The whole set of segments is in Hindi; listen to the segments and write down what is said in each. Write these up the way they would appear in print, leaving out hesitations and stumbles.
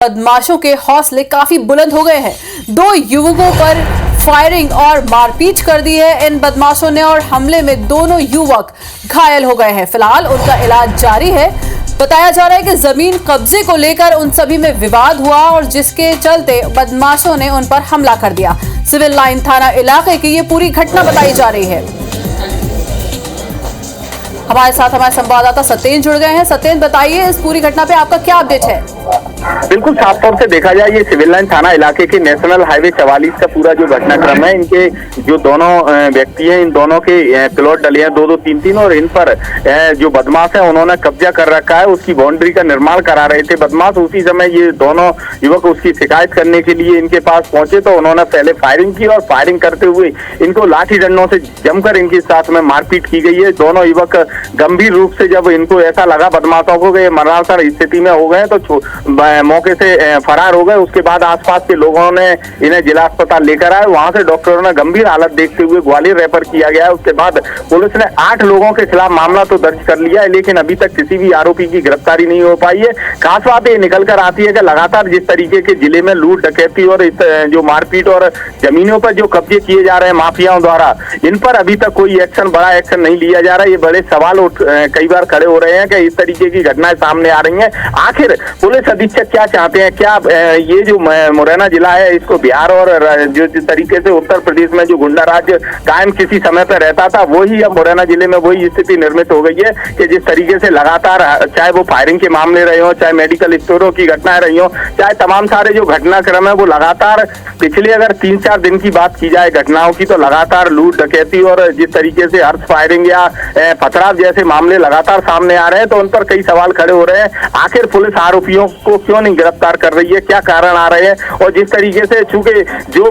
बदमाशों के हौसले काफी बुलंद हो गए हैं। 2 युवकों पर फायरिंग और मारपीट कर दी है इन बदमाशों ने और हमले में दोनों युवक घायल हो गए हैं। फिलहाल उनका इलाज जारी है। बताया जा रहा है कि जमीन कब्जे को लेकर उन सभी में विवाद हुआ और जिसके चलते बदमाशों ने उन पर हमला कर दिया। सिविल लाइन थाना इलाके की ये पूरी घटना बताई जा रही है। हमारे साथ हमारे संवाददाता सत्येंद्र जुड़ गए हैं। सत्येंद्र, बताइए इस पूरी घटना पे आपका क्या अपडेट है? बिल्कुल, साफ तौर से देखा जाए ये सिविल लाइन थाना इलाके के नेशनल हाईवे 44 का पूरा जो घटनाक्रम है, इनके जो दोनों व्यक्ति हैं, इन दोनों के प्लॉट डले हैं 2-2, 3-3 और इन पर जो बदमाश है उन्होंने कब्जा कर रखा है। उसकी बाउंड्री का निर्माण करा रहे थे बदमाश। उसी समय ये दोनों युवक उसकी शिकायत करने के लिए इनके पास पहुंचे तो उन्होंने पहले फायरिंग की और फायरिंग करते हुए इनको लाठी डंडों से जमकर इनके साथ में मारपीट की गई है। दोनों युवक गंभीर रूप से, जब इनको ऐसा लगा बदमाशों को कि मरणासन्न स्थिति में हो गए, तो मौके से फरार हो गए। उसके बाद आसपास के लोगों ने इन्हें जिला अस्पताल लेकर आए। वहां से डॉक्टरों ने गंभीर हालत देखते हुए ग्वालियर रेफर किया गया है। उसके बाद पुलिस ने 8 लोगों के खिलाफ मामला तो दर्ज कर लिया है, लेकिन अभी तक किसी भी आरोपी की गिरफ्तारी नहीं हो पाई है। खास बात ये निकल कर आती है कि लगातार जिस तरीके के जिले में लूट डकैती और जो मारपीट और जमीनों पर जो कब्जे किए जा रहे हैं माफियाओं द्वारा, इन पर अभी तक कोई बड़ा एक्शन नहीं लिया जा रहा है। ये बड़े सवाल कई बार खड़े हो रहे हैं कि इस तरीके की घटनाएं सामने आ रही हैं। आखिर पुलिस अधीक्षक क्या चाहते हैं? क्या ये जो मुरैना जिला है इसको बिहार और जो जिस तरीके से उत्तर प्रदेश में जो गुंडा राज कायम किसी समय पर रहता था, वही अब मुरैना जिले में वही स्थिति निर्मित हो गई है कि जिस तरीके से लगातार, चाहे वो फायरिंग के मामले रहे हो, चाहे मेडिकल स्टोरों की घटनाएं रही हो, चाहे तमाम सारे जो घटनाक्रम है वो लगातार पिछले अगर 3-4 दिन की बात की जाए घटनाओं की, तो लगातार लूट डकैती और जिस तरीके से अर्थ फायरिंग या पथराव जैसे मामले लगातार सामने आ रहे हैं। तो उन पर कई सवाल खड़े हो रहे हैं। आखिर पुलिस आरोपियों को क्यों नहीं गिरफ्तार कर रही है? क्या कारण आ रहे हैं? और जिस तरीके से चूंकि जो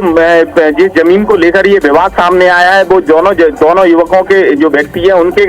जिस जमीन को लेकर ये विवाद सामने आया है, वो दोनों युवकों के जो व्यक्ति है उनके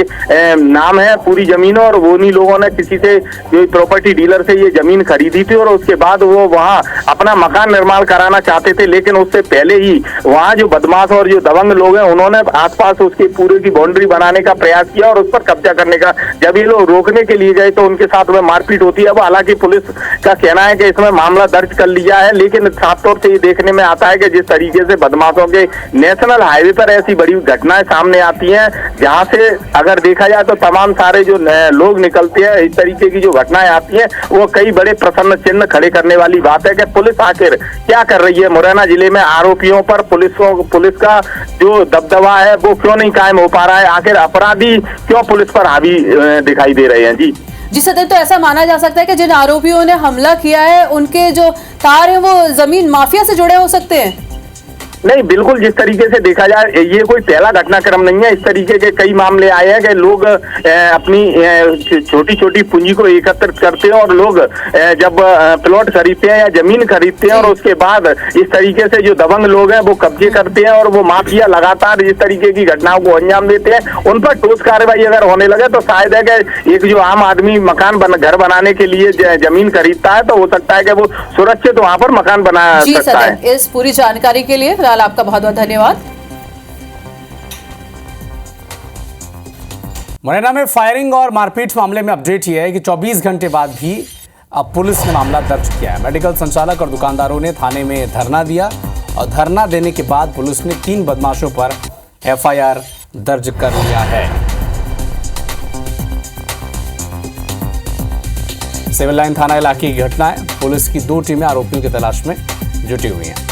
नाम है पूरी जमीन, और वो उन्हीं लोगों ने किसी से जो प्रॉपर्टी डीलर से ये जमीन खरीदी थी और उसके बाद वो वहाँ अपना मकान निर्माण कराना चाहते थे। लेकिन उससे पहले ही वहाँ जो बदमाश और जो दबंग लोग हैं उन्होंने आसपास उसके पूरे की बाउंड्री बनाने का प्रयास किया और उस पर कब्जा करने का। जब ये लोग रोकने के लिए गए तो उनके साथ में मारपीट होती है। अब हालांकि पुलिस का कहना है कि इसमें मामला दर्ज कर लिया है, लेकिन साफ तौर से ये देखने में आता है कि जिस तरीके से बदमाशों के नेशनल हाईवे पर ऐसी बड़ी घटनाएं सामने आती हैं, जहां से अगर देखा जाए तो तमाम सारे जो लोग निकलते हैं, इस तरीके की जो घटनाएं आती हैं वो कई बड़े प्रश्न चिन्ह खड़े करने वाली बात है कि पुलिस आखिर क्या कर रही है मुरैना जिले में। आरोपियों पर पुलिस का जो दबदबा है वो क्यों नहीं कायम हो पा रहा है? आखिर अपराधी क्यों पुलिस पर हावी दिखाई दे रहे हैं? जी सत्येंद्र, तो ऐसा माना जा सकता है कि जिन आरोपियों ने हमला किया है उनके जो तार हैं वो जमीन माफिया से जुड़े हो सकते हैं? नहीं, बिल्कुल, जिस तरीके से देखा जाए ये कोई पहला घटनाक्रम नहीं है। इस तरीके के कई मामले आए हैं कि लोग अपनी छोटी छोटी पूंजी को एकत्रित करते हैं और लोग जब प्लॉट खरीदते हैं या जमीन खरीदते हैं और उसके बाद इस तरीके से जो दबंग लोग हैं वो कब्जे करते हैं और वो माफिया लगातार इस तरीके की घटनाओं को अंजाम देते हैं। उन पर ठोस कार्रवाई अगर होने लगे तो शायद है कि एक जो आम आदमी घर बनाने के लिए जमीन खरीदता है तो हो सकता है कि वो सुरक्षित वहां पर मकान बना सकता है। इस पूरी जानकारी के लिए आपका बहुत बहुत धन्यवाद। मुरैना में फायरिंग और मारपीट मामले में अपडेट यह है कि 24 घंटे बाद भी अब पुलिस ने मामला दर्ज किया है। मेडिकल संचालक और दुकानदारों ने थाने में धरना दिया और धरना देने के बाद पुलिस ने 3 बदमाशों पर एफआईआर दर्ज कर लिया है। सिविल लाइन थाना इलाके की घटना है। पुलिस की 2 टीमें आरोपियों की तलाश में जुटी हुई हैं।